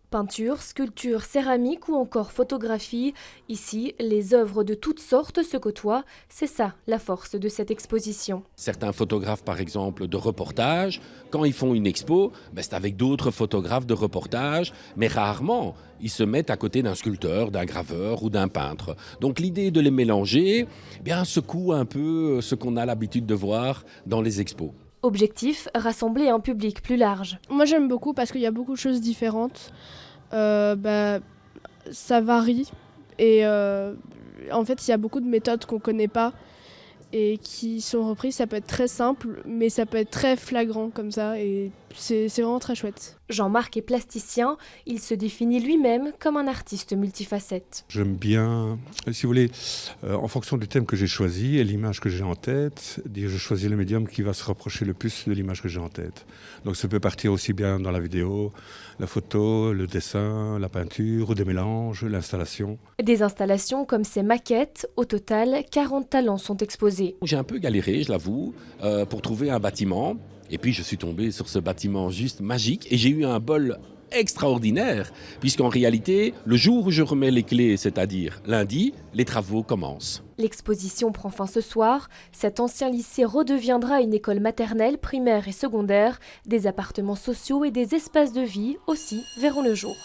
Peinture, sculpture, céramique ou encore photographie, ici, les œuvres de toutes sortes se côtoient. C'est ça, la force de cette exposition. Certains photographes, par exemple, de reportage, quand ils font une expo, c'est avec d'autres photographes de reportage, mais rarement, ils se mettent à côté d'un sculpteur, d'un graveur ou d'un peintre. Donc l'idée de les mélanger secoue un peu ce qu'on a l'habitude de voir dans les expos. Objectif, rassembler un public plus large. Moi j'aime beaucoup parce qu'il y a beaucoup de choses différentes. Ça varie et en fait il y a beaucoup de méthodes qu'on ne connaît pas et qui sont reprises. Ça peut être très simple mais ça peut être très flagrant comme ça et c'est vraiment très chouette. Jean-Marc est plasticien, il se définit lui-même comme un artiste multifacette. J'aime bien, si vous voulez, en fonction du thème que j'ai choisi et l'image que j'ai en tête, je choisis le médium qui va se rapprocher le plus de l'image que j'ai en tête. Donc ça peut partir aussi bien dans la vidéo, la photo, le dessin, la peinture, ou des mélanges, l'installation. Des installations comme ces maquettes, au total, 40 talents sont exposés. J'ai un peu galéré, je l'avoue, pour trouver un bâtiment. Et puis je suis tombé sur ce bâtiment juste magique et j'ai eu un bol extraordinaire, puisqu'en réalité, le jour où je remets les clés, c'est-à-dire lundi, les travaux commencent. L'exposition prend fin ce soir. Cet ancien lycée redeviendra une école maternelle, primaire et secondaire. Des appartements sociaux et des espaces de vie aussi verront le jour.